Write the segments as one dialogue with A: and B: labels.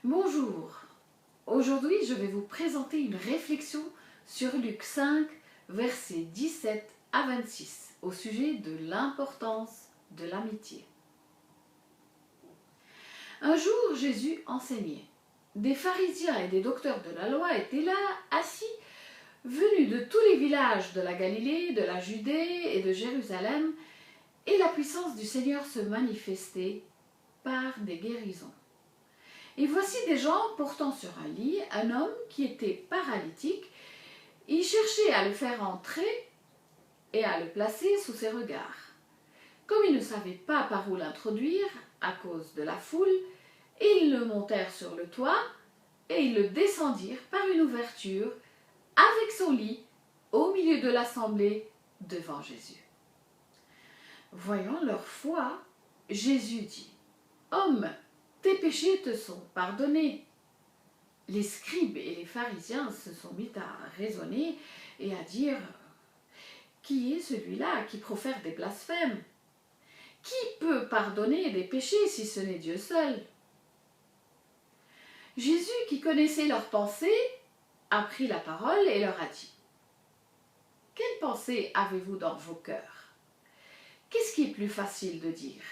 A: Bonjour, aujourd'hui je vais vous présenter une réflexion sur Luc 5, versets 17 à 26 au sujet de l'importance de l'amitié. Un jour Jésus enseignait. Des pharisiens et des docteurs de la loi étaient là, assis, venus de tous les villages de la Galilée, de la Judée et de Jérusalem, et la puissance du Seigneur se manifestait par des guérisons. Et voici des gens portant sur un lit un homme qui était paralytique. Ils cherchaient à le faire entrer et à le placer sous ses regards. Comme ils ne savaient pas par où l'introduire à cause de la foule, ils le montèrent sur le toit et ils le descendirent par une ouverture avec son lit au milieu de l'assemblée devant Jésus. Voyant leur foi, Jésus dit : « Homme, tes péchés te sont pardonnés. » Les scribes et les pharisiens se sont mis à raisonner et à dire : « Qui est celui-là qui profère des blasphèmes? Qui peut pardonner des péchés si ce n'est Dieu seul ?» Jésus, qui connaissait leurs pensées, a pris la parole et leur a dit : « Quelles pensées avez-vous dans vos cœurs? Qu'est-ce qui est plus facile de dire ?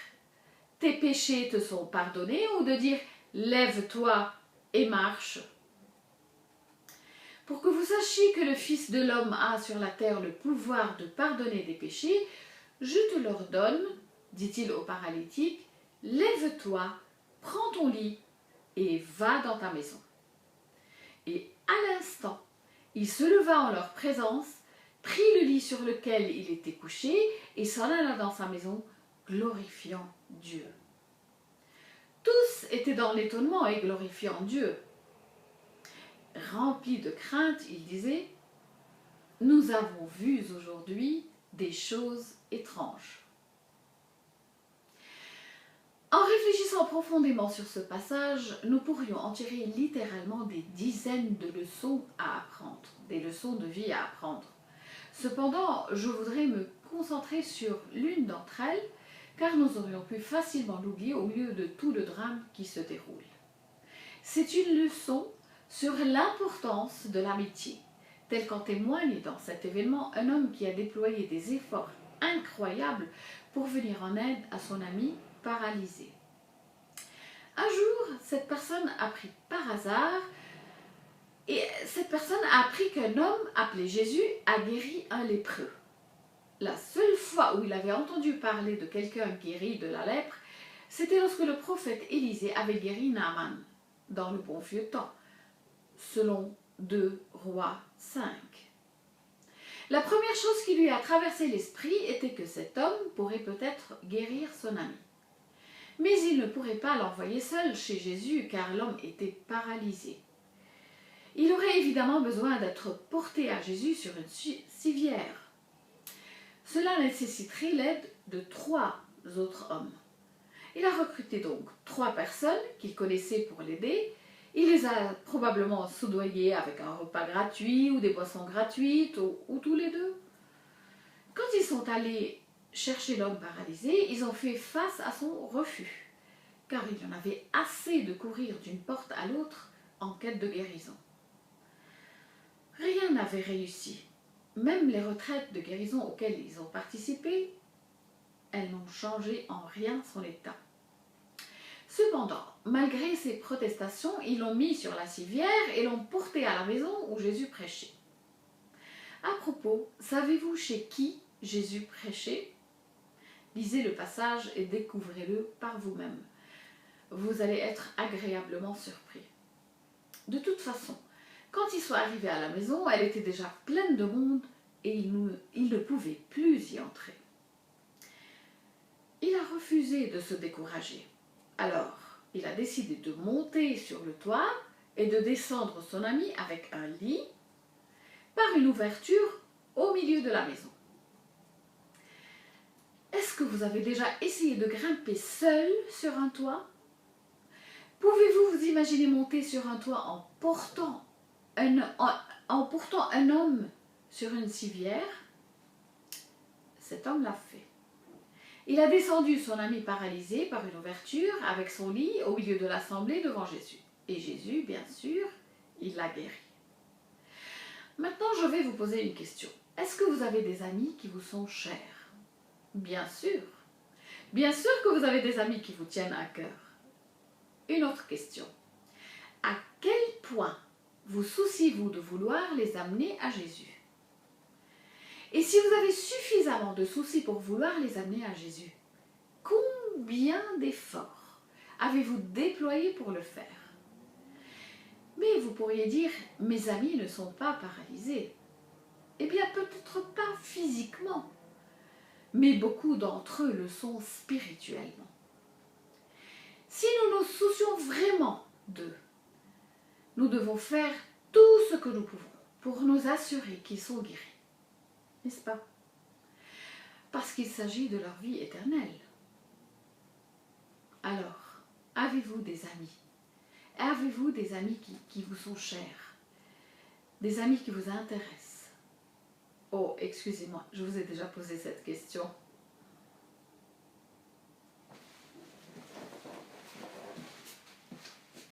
A: Tes péchés te sont pardonnés, ou de dire lève-toi et marche? Pour que vous sachiez que le Fils de l'homme a sur la terre le pouvoir de pardonner des péchés, je te l'ordonne, dit-il au paralytique, lève-toi, prends ton lit et va dans ta maison. Et à l'instant, il se leva en leur présence, prit le lit sur lequel il était couché et s'en alla dans sa maison, glorifiant Dieu. Tous étaient dans l'étonnement et glorifiant Dieu. Remplis de crainte, ils disaient : « Nous avons vu aujourd'hui des choses étranges. » En réfléchissant profondément sur ce passage, nous pourrions en tirer littéralement des dizaines de leçons à apprendre, des leçons de vie à apprendre. Cependant, je voudrais me concentrer sur l'une d'entre elles, car nous aurions pu facilement l'oublier au milieu de tout le drame qui se déroule. C'est une leçon sur l'importance de l'amitié, tel qu'en témoigne dans cet événement un homme qui a déployé des efforts incroyables pour venir en aide à son ami paralysé. Un jour, cette personne a appris par hasard, et cette personne a appris qu'un homme appelé Jésus a guéri un lépreux. La seule fois où il avait entendu parler de quelqu'un guéri de la lèpre, c'était lorsque le prophète Élisée avait guéri Naaman, dans le bon vieux temps, selon 2 Rois 5. La première chose qui lui a traversé l'esprit était que cet homme pourrait peut-être guérir son ami. Mais il ne pourrait pas l'envoyer seul chez Jésus, car l'homme était paralysé. Il aurait évidemment besoin d'être porté à Jésus sur une civière. Cela nécessiterait l'aide de 3 autres hommes. Il a recruté donc 3 personnes qu'il connaissait pour l'aider. Il les a probablement soudoyés avec un repas gratuit ou des boissons gratuites, ou tous les deux. Quand ils sont allés chercher l'homme paralysé, ils ont fait face à son refus, car il y en avait assez de courir d'une porte à l'autre en quête de guérison. Rien n'avait réussi. Même les retraites de guérison auxquelles ils ont participé, elles n'ont changé en rien son état. Cependant, malgré ces protestations, ils l'ont mis sur la civière et l'ont porté à la maison où Jésus prêchait. À propos, savez-vous chez qui Jésus prêchait? Lisez le passage et découvrez-le par vous-même. Vous allez être agréablement surpris. De toute façon, quand ils sont arrivés à la maison, elle était déjà pleine de monde et il ne pouvait plus y entrer. Il a refusé de se décourager. Alors, il a décidé de monter sur le toit et de descendre son ami avec un lit par une ouverture au milieu de la maison. Est-ce que vous avez déjà essayé de grimper seul sur un toit? Pouvez-vous vous imaginer monter sur un toit en portant un homme sur une civière? Cet homme l'a fait. Il a descendu son ami paralysé par une ouverture avec son lit au milieu de l'assemblée devant Jésus. Et Jésus, bien sûr, il l'a guéri. Maintenant, je vais vous poser une question. Est-ce que vous avez des amis qui vous sont chers? Bien sûr. Bien sûr que vous avez des amis qui vous tiennent à cœur. Une autre question. À quel point vous souciez-vous de vouloir les amener à Jésus? Et si vous avez suffisamment de soucis pour vouloir les amener à Jésus, combien d'efforts avez-vous déployé pour le faire? Mais vous pourriez dire, mes amis ne sont pas paralysés. Eh bien, peut-être pas physiquement, mais beaucoup d'entre eux le sont spirituellement. Si nous nous soucions vraiment d'eux, nous devons faire tout ce que nous pouvons pour nous assurer qu'ils sont guéris. N'est-ce pas? Parce qu'il s'agit de leur vie éternelle. Alors, avez-vous des amis? Avez-vous des amis qui vous sont chers? Des amis qui vous intéressent? Oh, excusez-moi, je vous ai déjà posé cette question.